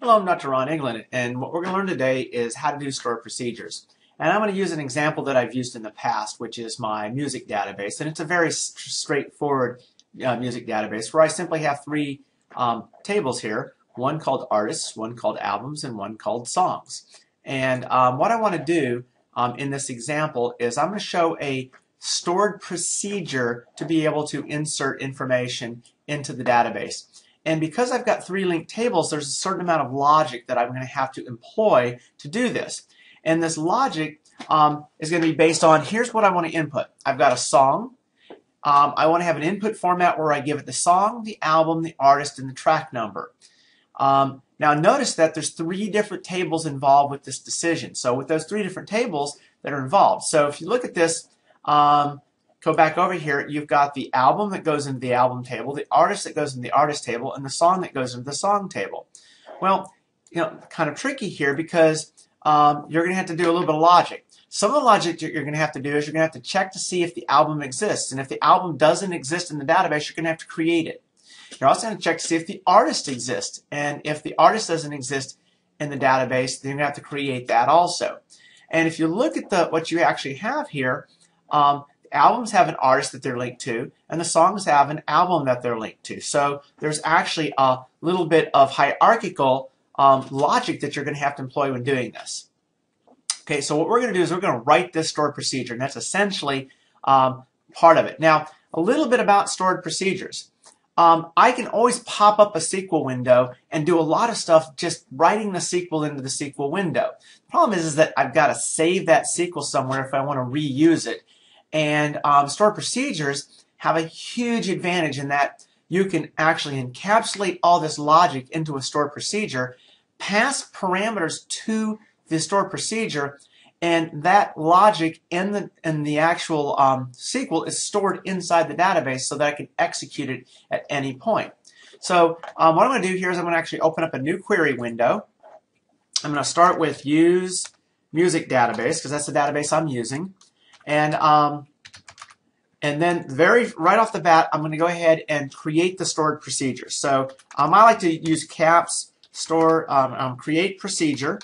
Hello, I'm Dr. Ron England, and what we're going to learn today is how to do stored procedures. And I'm going to use an example that I've used in the past, which is my music database. And it's a very straightforward music database where I simply have three tables here, one called artists, one called albums, and one called songs. And what I want to do in this example is I'm going to show a stored procedure to be able to insert information into the database. And because I've got three linked tables, there's a certain amount of logic that I'm going to have to employ to do this. And this logic is going to be based on, here's what I want to input. I've got a song. I want to have an input format where I give it the song, the album, the artist, and the track number. Now notice that there's three different tables involved with this decision. So with those three different tables that are involved. So if you look at this, go back over here, you've got the album that goes into the album table, the artist that goes into the artist table, and the song that goes into the song table. Well, kind of tricky here because you're going to have to do a little bit of logic. Some of the logic that you're going to have to do is you're going to have to check to see if the album exists. And if the album doesn't exist in the database, you're going to have to create it. You're also going to check to see if the artist exists. And if the artist doesn't exist in the database, then you're going to have to create that also. And if you look at what you actually have here, albums have an artist that they're linked to, and the songs have an album that they're linked to. So there's actually a little bit of hierarchical logic that you're going to have to employ when doing this. Okay, so what we're going to do is we're going to write this stored procedure, and that's essentially part of it. Now, a little bit about stored procedures. I can always pop up a SQL window and do a lot of stuff just writing the SQL into the SQL window. The problem is that I've got to save that SQL somewhere if I want to reuse it. And stored procedures have a huge advantage in that you can actually encapsulate all this logic into a stored procedure, pass parameters to the stored procedure, and that logic in the actual SQL is stored inside the database so that I can execute it at any point. So what I'm going to do here is I'm going to actually open up a new query window. I'm going to start with use music database because that's the database I'm using. And then right off the bat, I'm going to go ahead and create the stored procedure. So I like to use caps create procedure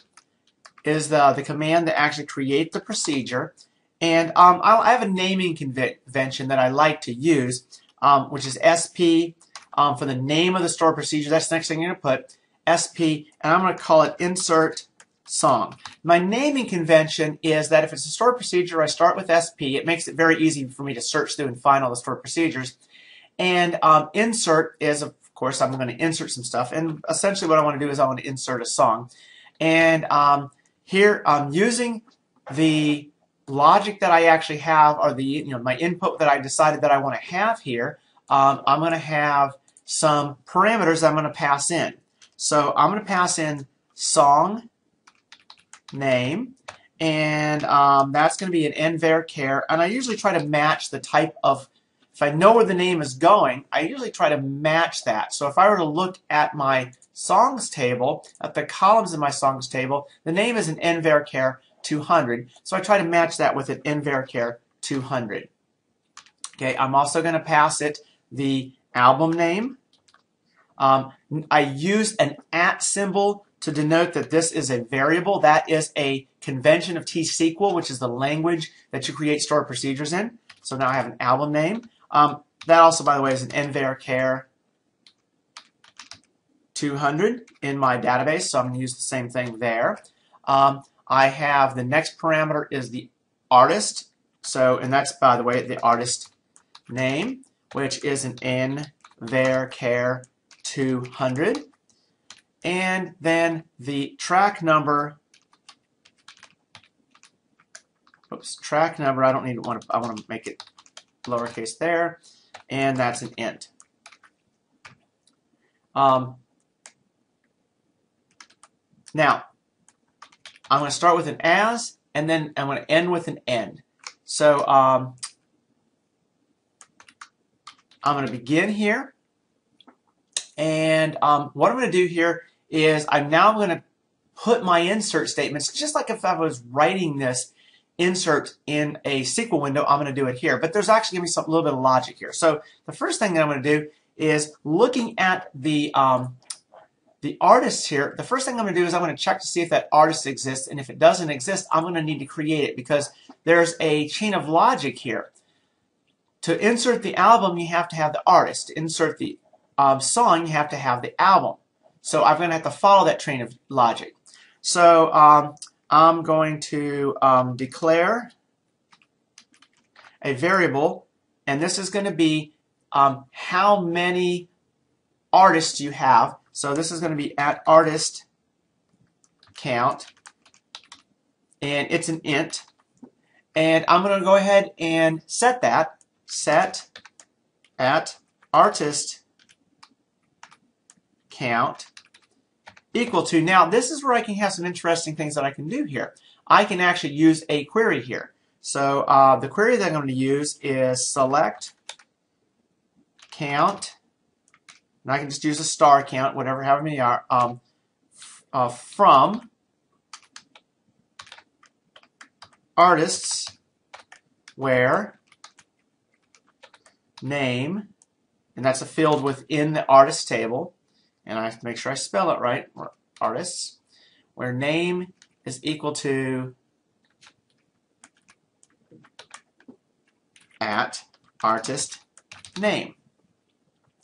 is the command to actually create the procedure. And I have a naming convention that I like to use, which is SP for the name of the stored procedure. That's the next thing you're going to put, SP, and I'm going to call it insert song. My naming convention is that if it's a stored procedure, I start with SP. It makes it very easy for me to search through and find all the stored procedures. And insert is, of course, I'm going to insert some stuff. And essentially what I want to do is I want to insert a song. And here I'm using the logic that I actually have, or my input that I decided that I want to have here. I'm going to have some parameters that I'm going to pass in. So I'm going to pass in song name, and that's going to be an nvarchar, and I usually try to match the type of, if I know where the name is going, I usually try to match that. So if I were to look at my songs table, at the columns in my songs table, the name is an nvarchar 200, so I try to match that with an nvarchar 200. Okay, I'm also going to pass it the album name. I use an @ symbol to denote that this is a variable. That is a convention of T-SQL, which is the language that you create stored procedures in. So now I have an album name. That also, by the way, is an nvarchar 200 in my database, so I'm going to use the same thing there. I have the next parameter is the artist. So, and that's, by the way, the artist name, which is an nvarchar 200. And then the track number, track number, I want to make it lowercase there, and that's an int. Now, I'm going to start with an as, and then I'm going to end with an end. So I'm going to begin here, and what I'm going to do here is I'm now going to put my insert statements, just like if I was writing this insert in a SQL window, I'm going to do it here. But there's actually going to be a little bit of logic here. So the first thing that I'm going to do is looking at the the artist here, the first thing I'm going to do is I'm going to check to see if that artist exists, and if it doesn't exist, I'm going to need to create it because there's a chain of logic here. To insert the album, you have to have the artist. To insert the song, you have to have the album. So I'm going to have to follow that train of logic. So I'm going to declare a variable, and this is going to be how many artists you have. So this is going to be at artist count, and it's an int. And I'm going to go ahead and set that. Set at artist count equal to, now this is where I can have some interesting things that I can do here. I can actually use a query here. So the query that I'm going to use is select count, and I can just use a star count, whatever, however many are, from artists where name, and that's a field within the artist table, and I have to make sure I spell it right, artists, where name is equal to at artist name.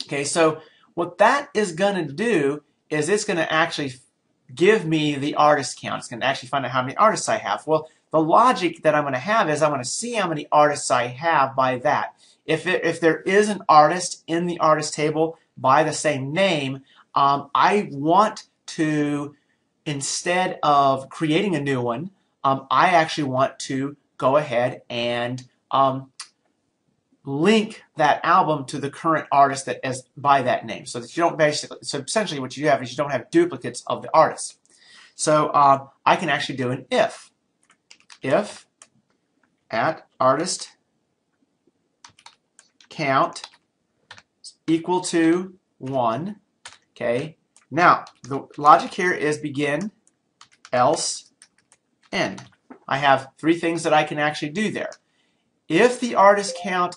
Okay, so what that is going to do is it's going to actually give me the artist count. It's going to actually find out how many artists I have. Well, the logic that I'm going to have is I'm going to see how many artists I have by that. If there is an artist in the artist table by the same name, I want to, instead of creating a new one, I actually want to go ahead and link that album to the current artist that is by that name, so that you don't so essentially what you have is you don't have duplicates of the artist. So I can actually do an if at artist count equal to 1. Okay, now the logic here is begin, else, end. I have 3 things that I can actually do there. If the artist count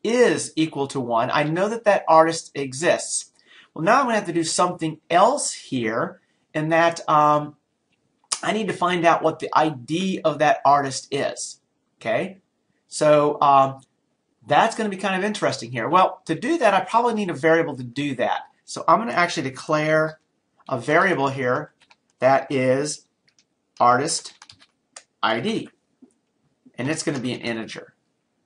is equal to 1, I know that that artist exists. Well, now I'm going to have to do something else here, in that I need to find out what the ID of that artist is. Okay, so that's going to be kind of interesting here. Well, to do that, I probably need a variable to do that. So I'm going to actually declare a variable here that is artist ID, and it's going to be an integer.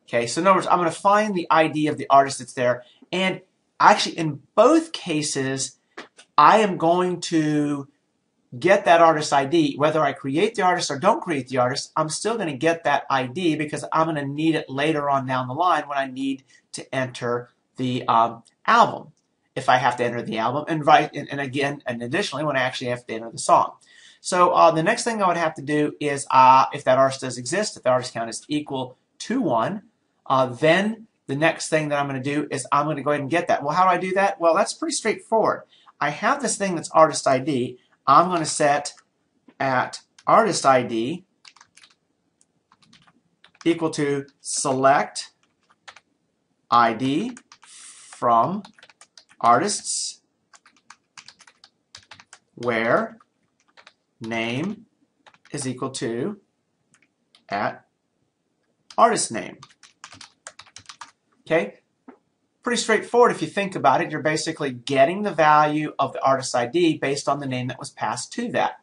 Okay, so in other words, I'm going to find the ID of the artist that's there, and actually in both cases, I am going to get that artist ID. Whether I create the artist or don't create the artist, I'm still going to get that ID because I'm going to need it later on down the line when I need to enter the album, if I have to enter the album, and again, and additionally, when I actually have to enter the song. So the next thing I would have to do is, if that artist does exist, if the artist count is equal to 1, then the next thing that I'm going to do is I'm going to go ahead and get that. Well, how do I do that? Well, that's pretty straightforward. I have this thing that's artist ID. I'm going to set at artist ID equal to select ID from artists where name is equal to at artist name. Okay, pretty straightforward if you think about it. You're basically getting the value of the artist ID based on the name that was passed to that,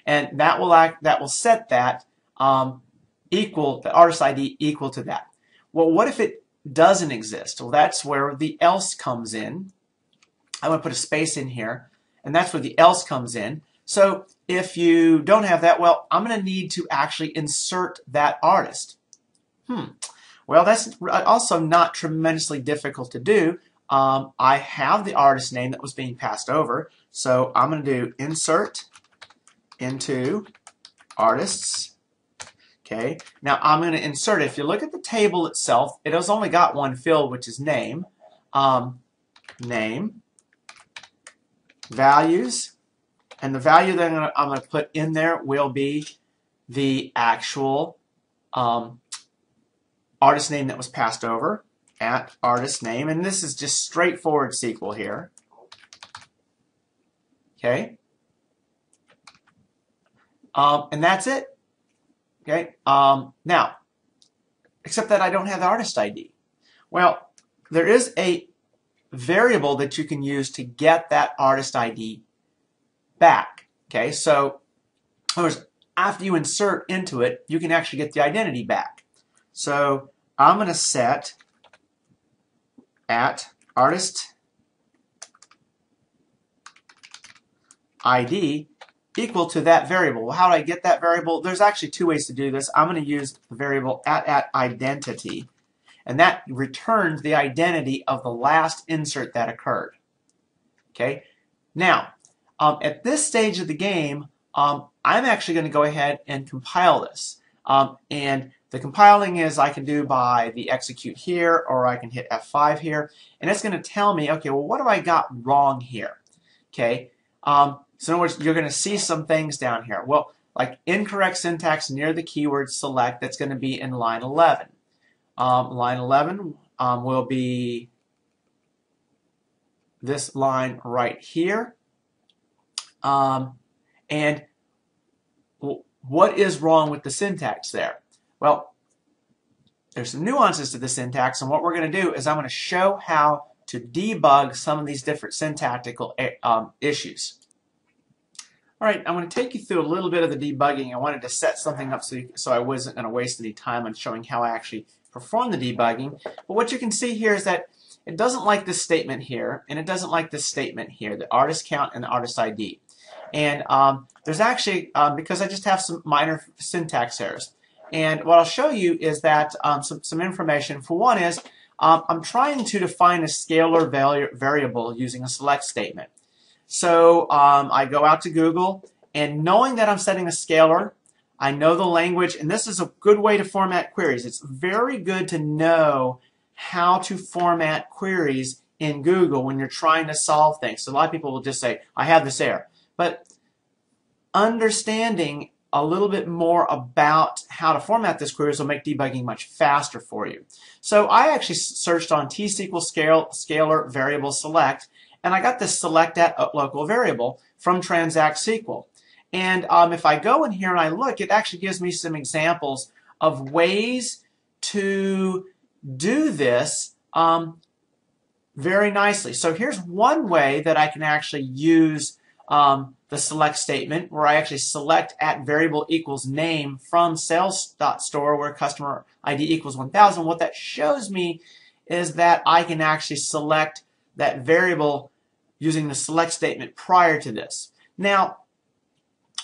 and that will set that the artist ID equal to that. Well, what if it doesn't exist? Well, that's where the else comes in. I'm going to put a space in here, and that's where the else comes in. So if you don't have that, well, I'm going to need to actually insert that artist. Well, that's also not tremendously difficult to do. I have the artist name that was being passed over, so I'm going to do insert into artists. Okay, now I'm going to insert it. If you look at the table itself, it has only got one field, which is name. Name, values, and the value that I'm going to put in there will be the actual artist name that was passed over at artist name, and this is just straightforward SQL here. Okay, and that's it. Okay, now, except that I don't have the artist ID. Well, there is a variable that you can use to get that artist ID back. Okay, so in other words, after you insert into it, you can actually get the identity back. So I'm going to set at artist ID equal to that variable. Well, how do I get that variable? There's actually two ways to do this. I'm going to use the variable at identity, and that returns the identity of the last insert that occurred. Okay. Now, at this stage of the game, I'm actually going to go ahead and compile this. And the compiling is I can do by the execute here, or I can hit F5 here, and it's going to tell me, okay, well, what have I got wrong here? Okay. So in other words, you're going to see some things down here. Well, like incorrect syntax near the keyword select, that's going to be in line 11. Line 11 will be this line right here. And what is wrong with the syntax there? Well, there's some nuances to the syntax, and what we're going to do is I'm going to show how to debug some of these different syntactical issues. All right, I'm going to take you through a little bit of the debugging. I wanted to set something up so I wasn't going to waste any time on showing how I actually perform the debugging. But what you can see here is that it doesn't like this statement here, and it doesn't like this statement here, the artist count and the artist ID. And there's actually, because I just have some minor syntax errors. And what I'll show you is that some information. For one is, I'm trying to define a scalar variable using a select statement. So I go out to Google, and knowing that I'm setting a scalar, I know the language, and this is a good way to format queries. It's very good to know how to format queries in Google when you're trying to solve things. So a lot of people will just say, I have this error. But understanding a little bit more about how to format this queries will make debugging much faster for you. So I actually searched on T-SQL scalar variable select, and I got this select at local variable from Transact SQL. And if I go in here and I look, it actually gives me some examples of ways to do this very nicely. So here's one way that I can actually use the select statement, where I actually select at variable equals name from sales.store where customer ID equals 1000. What that shows me is that I can actually select that variable using the select statement prior to this. Now,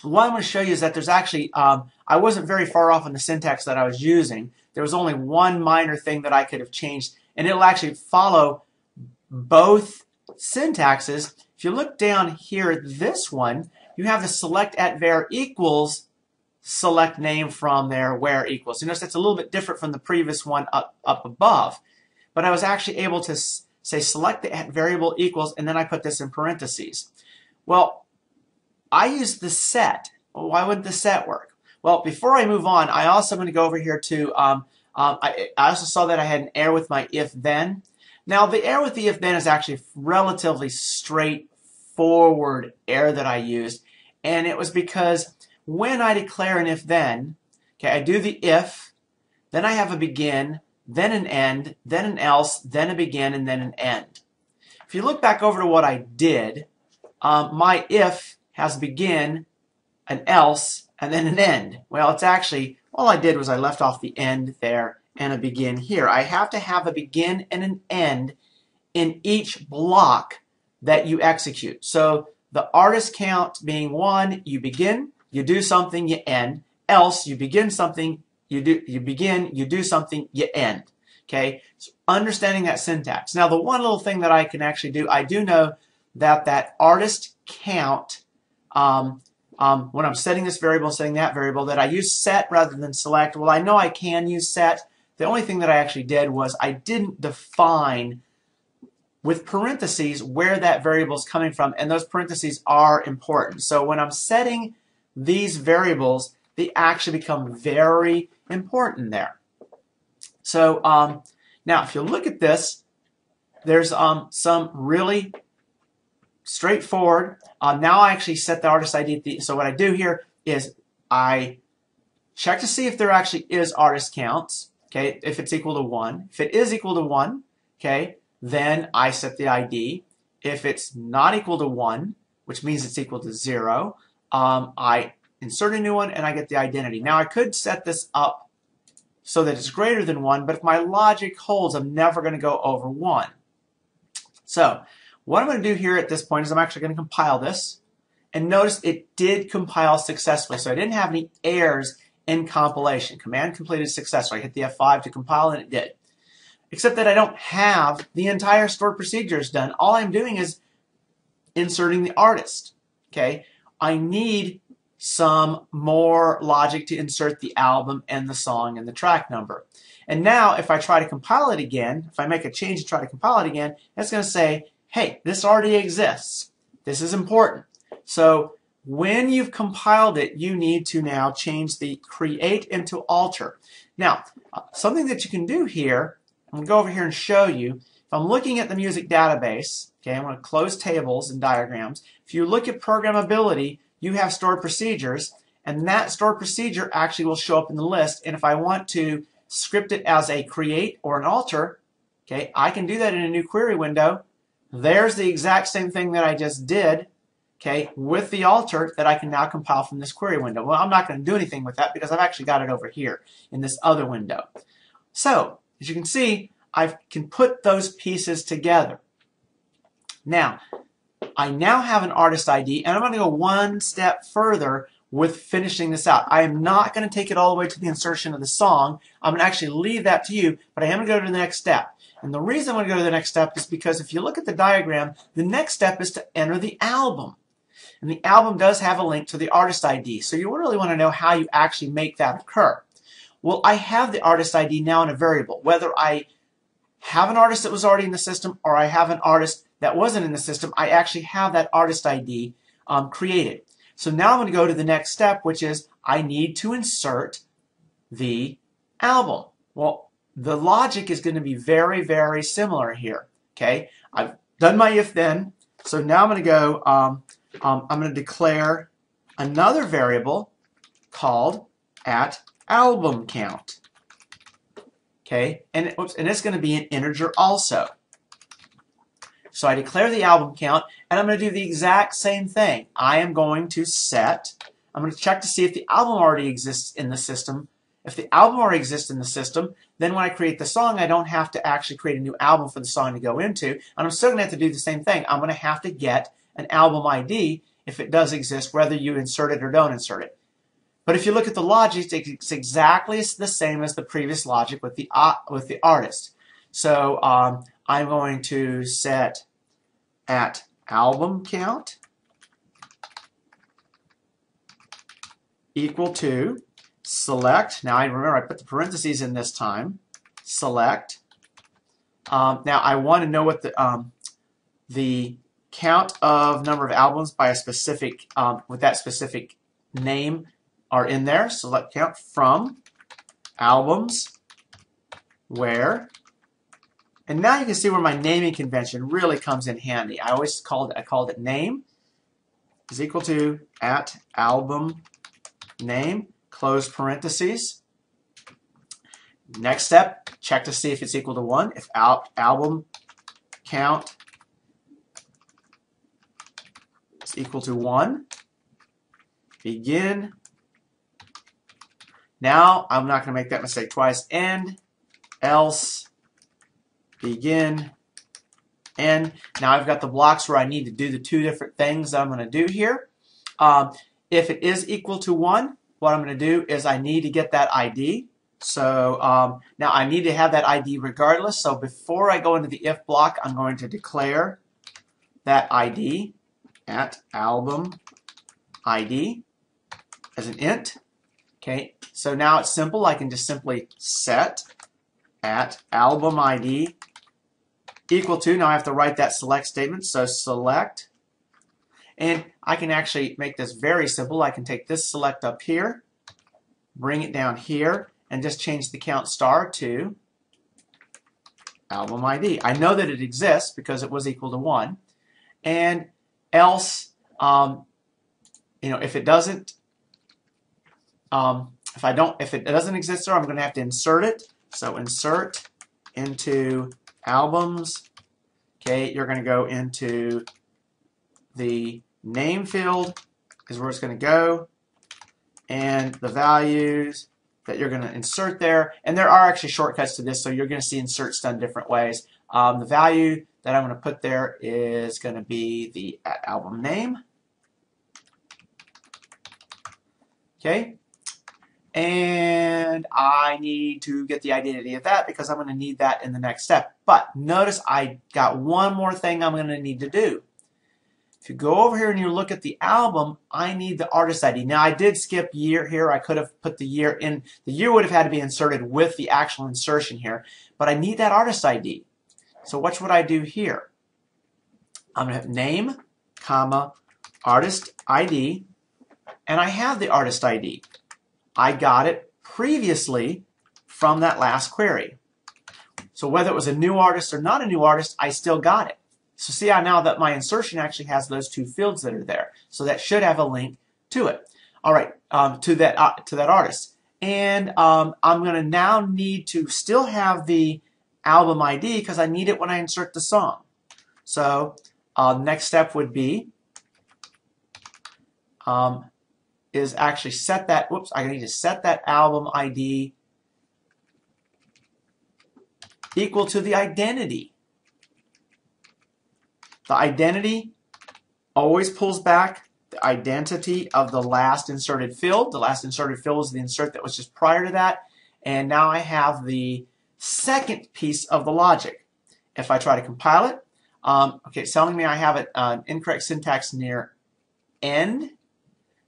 what I'm going to show you is that there's actually, I wasn't very far off on the syntax that I was using. There was only one minor thing that I could have changed, and it'll actually follow both syntaxes. If you look down here at this one, you have the select at var equals select name from there where equals. You notice that's a little bit different from the previous one up above. But I was actually able to say select the at variable equals, and then I put this in parentheses. Well, I used the set. Well, why wouldn't the set work? Well, before I move on, I also want to go over here to, I also saw that I had an error with my if-then. Now, the error with the if-then is actually relatively straightforward error that I used, and it was because when I declare an if-then, okay, I do the if, then I have a begin, then an end, then an else, then a begin, and then an end. If you look back over to what I did, my if has a begin, an else, and then an end. Well, it's actually, all I did was I left off the end there and a begin here. I have to have a begin and an end in each block that you execute. So the artist count being 1, you begin, you do something, you end. Else, you begin something, you do something, you end. Okay, so understanding that syntax. Now, the one little thing that I can actually do, I do know that artist count, when I'm setting this variable, setting that variable, that I use set rather than select. Well, I know I can use set. The only thing that I actually did was I didn't define with parentheses where that variable is coming from, and those parentheses are important. So when I'm setting these variables, they actually become very important there. So now if you look at this, there's some really straightforward. Now I actually set the artist ID at the, so what I do here is I check to see if there actually is artist counts, okay, if it's equal to 1. If it is equal to 1, okay, then I set the ID. If it's not equal to 1, which means it's equal to 0, I insert a new one and I get the identity. Now I could set this up so that it's greater than 1, but if my logic holds, I'm never going to go over 1. So what I'm going to do here at this point is I'm actually going to compile this. And notice it did compile successfully. So I didn't have any errors in compilation. Command completed successfully. I hit the F5 to compile and it did. Except that I don't have the entire stored procedures done. All I'm doing is inserting the artist. Okay? I need some more logic to insert the album and the song and the track number. And now if I try to compile it again, if I make a change and try to compile it again, it's going to say, hey, this already exists. This is important. So when you've compiled it, you need to now change the create into alter. Now, something that you can do here, I'm going to go over here and show you. If I'm looking at the music database, okay, I'm going to close tables and diagrams. If you look at programmability, you have stored procedures, and that stored procedure actually will show up in the list. And if I want to script it as a create or an alter, okay, I can do that in a new query window. There's the exact same thing that I just did, okay, with the alter that I can now compile from this query window. Well, I'm not going to do anything with that because I've actually got it over here in this other window. So, as you can see, I can put those pieces together. Now, I now have an artist ID, and I'm going to go one step further with finishing this out. I am not going to take it all the way to the insertion of the song. I'm going to actually leave that to you, but I am going to go to the next step. And the reason I'm going to go to the next step is because if you look at the diagram, the next step is to enter the album. And the album does have a link to the artist ID. So you really want to know how you actually make that occur. Well, I have the artist ID now in a variable. Whether I have an artist that was already in the system or I have an artist that wasn't in the system, I actually have that artist ID created. So now I'm going to go to the next step, which is I need to insert the album. Well, the logic is going to be very, very similar here. Okay, I've done my if then. So now I'm going to go, I'm going to declare another variable called @albumCount. Okay, and it's going to be an integer also. So I declare the album count, and I'm going to do the exact same thing. I am going to set, I'm going to check to see if the album already exists in the system. If the album already exists in the system, then when I create the song, I don't have to actually create a new album for the song to go into. And I'm still going to have to do the same thing. I'm going to have to get an album ID if it does exist, whether you insert it or don't insert it. But if you look at the logic, it's exactly the same as the previous logic with the artist. So I'm going to set @albumCount equal to select. Now I remember I put the parentheses in this time. Select. Now I want to know what the count of number of albums by a specific with that specific name are in there. Select count from albums where. And now you can see where my naming convention really comes in handy. I called it name is equal to @album name, close parentheses. Next step, check to see if it's equal to 1. If album count is equal to 1, begin. Now I'm not going to make that mistake twice. End, else, begin, end. Now I've got the blocks where I need to do the two different things that I'm going to do here. If it is equal to 1, what I'm going to do is I need to get that ID. So now I need to have that ID regardless. So before I go into the if block, I'm going to declare that ID @album ID as an int. Okay, so now it's simple. I can just simply set @album ID equal to, now I have to write that select statement, so select, and I can actually make this very simple. I can take this select up here, bring it down here, and just change the count star to album ID. I know that it exists because it was equal to 1, and else, if it doesn't, if it doesn't exist there, I'm going to have to insert it. So insert into albums. Okay, you're going to go into the name field is where it's going to go, and the values that you're going to insert there. And there are actually shortcuts to this, so you're going to see inserts done different ways. The value that I'm going to put there is going to be the album name. Okay, and I need to get the identity of that because I'm going to need that in the next step. But notice I got one more thing I'm going to need to do. If you go over here and you look at the album, I need the artist ID. Now I did skip year here. I could have put the year in. The year would have had to be inserted with the actual insertion here, but I need that artist ID. So what would I do here? I'm going to have name, comma, artist ID, and I have the artist ID. I got it previously from that last query. So whether it was a new artist or not a new artist, I still got it. So see how now that my insertion actually has those two fields that are there. So that should have a link to it. All right, to that artist. And I'm going to now need to still have the album ID because I need it when I insert the song. So next step would be is actually set that. Whoops! I need to set that album ID equal to the identity. The identity always pulls back the identity of the last inserted field. The last inserted field was the insert that was just prior to that. And now I have the second piece of the logic. If I try to compile it, okay, it's telling me I have an incorrect syntax near end.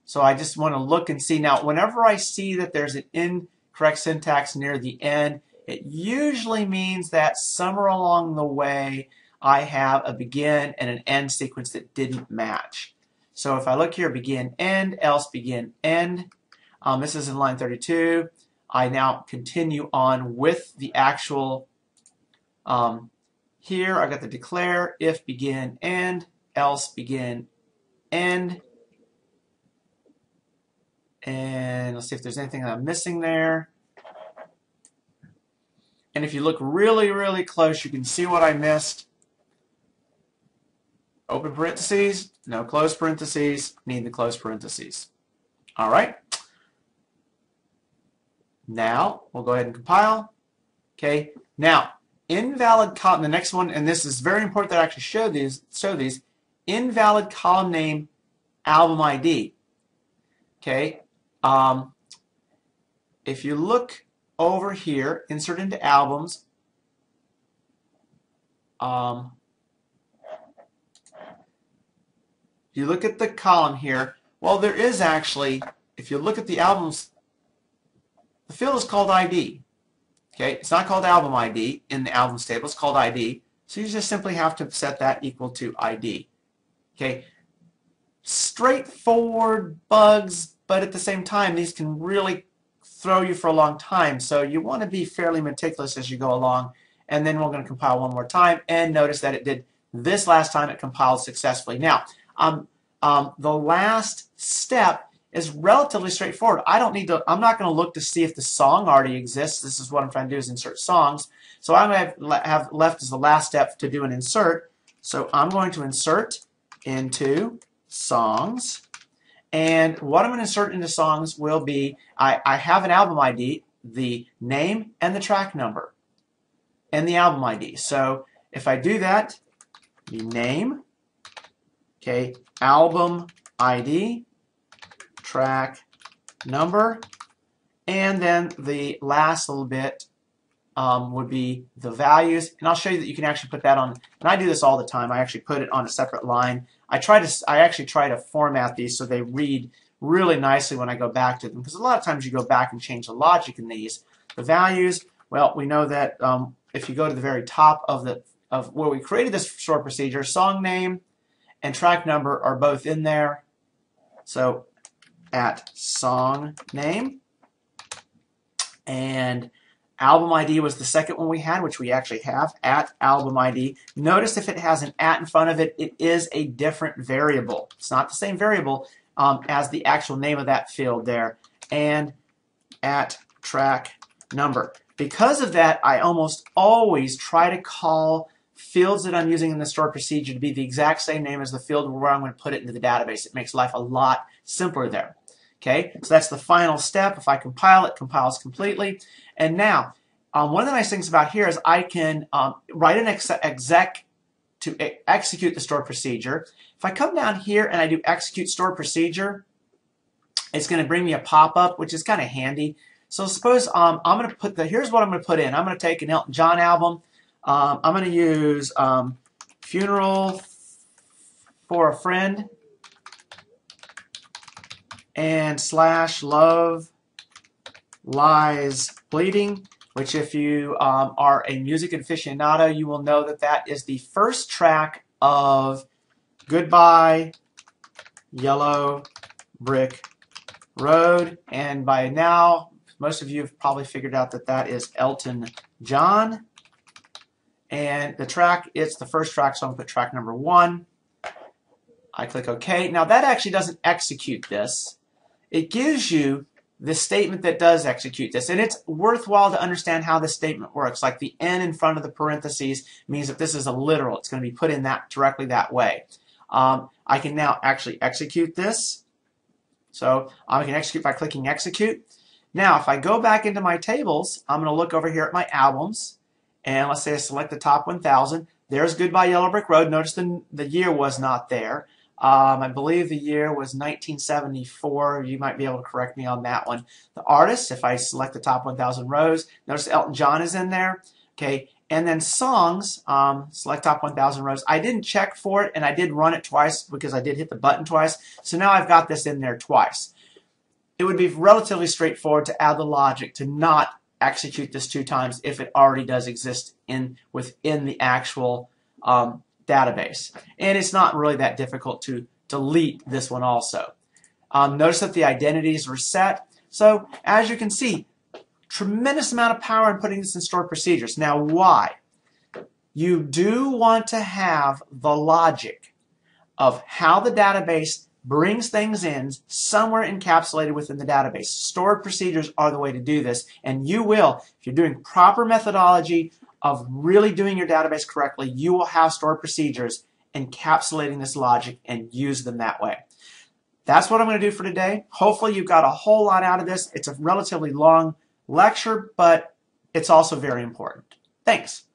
So I just want to look and see. Now, whenever I see that there's an incorrect syntax near the end, it usually means that somewhere along the way, I have a begin and an end sequence that didn't match. So if I look here, begin, end, else, begin, end. This is in line 32. I now continue on with the actual, here I've got the declare, if, begin, end, else, begin, end. And let's see if there's anything I'm missing there. And if you look really, really close, you can see what I missed. Open parentheses, no close parentheses, need the close parentheses. All right. Now, we'll go ahead and compile. Okay. Now, invalid column, the next one, and this is very important that I actually show these, invalid column name album ID. Okay. If you look over here, insert into albums, you look at the column here, well, there is actually, if you look at the albums, the field is called ID. Okay, it's not called album ID in the albums table, it's called ID. So you just simply have to set that equal to ID. Okay, straightforward bugs, but at the same time, these can really throw you for a long time. So you want to be fairly meticulous as you go along. And then we're going to compile one more time, and notice that it did this last time, it compiled successfully. Now, the last step is relatively straightforward. I'm not going to look to see if the song already exists. This is what I'm trying to do, is insert songs. So I'm going to have left as the last step to do an insert. So I'm going to insert into songs. And what I'm going to insert into songs will be, I have an album ID, the name and the track number, and the album ID. So if I do that, the name, okay, album ID, track number, and then the last little bit would be the values. And I'll show you that you can actually put that on, and I do this all the time. I actually put it on a separate line. I actually try to format these so they read really nicely when I go back to them, because a lot of times you go back and change the logic in these. The values, well, we know that if you go to the very top of where we created this stored procedure, song name and track number are both in there. So at song name and Album ID was the second one we had, which we actually have, at album ID. Notice if it has an at in front of it, it is a different variable. It's not the same variable as the actual name of that field there. And at track number. Because of that, I almost always try to call fields that I'm using in the stored procedure to be the exact same name as the field where I'm going to put it into the database. It makes life a lot simpler there. Okay, so that's the final step. If I compile it, compiles completely. And now, one of the nice things about here is I can write an exec to execute the stored procedure. If I come down here and I do execute stored procedure, it's going to bring me a pop-up, which is kind of handy. So suppose I'm going to put here's what I'm going to put in. I'm going to take an Elton John album. I'm going to use Funeral for a Friend and / Love Lies Bleeding, which if you are a music aficionado, you will know that that is the first track of Goodbye Yellow Brick Road. And by now, most of you have probably figured out that that is Elton John. And the track, it's the first track, so I'm going to put track number 1. I click OK. Now that actually doesn't execute this. It gives you the statement that does execute this. And it's worthwhile to understand how this statement works. Like the N in front of the parentheses means that this is a literal. It's going to be put in that directly that way. I can now actually execute this. So I can execute by clicking execute. Now if I go back into my tables, I'm going to look over here at my albums. And let's say I select the top 1,000. There's Goodbye Yellow Brick Road. Notice the year was not there. I believe the year was 1974. You might be able to correct me on that one. The artist, if I select the top 1,000 rows, notice Elton John is in there. Okay, and then songs, select top 1,000 rows. I didn't check for it, and I did run it twice because I did hit the button twice. So now I've got this in there twice. It would be relatively straightforward to add the logic to not execute this 2 times if it already does exist within the actual database. And it's not really that difficult to delete this one also. Notice that the identities were set. So as you can see, tremendous amount of power in putting this in stored procedures. Now why? You do want to have the logic of how the database brings things in somewhere encapsulated within the database. Stored procedures are the way to do this, and you will, if you're doing proper methodology of really doing your database correctly, you will have stored procedures encapsulating this logic and use them that way. That's what I'm going to do for today. Hopefully you've got a whole lot out of this. It's a relatively long lecture, but it's also very important. Thanks.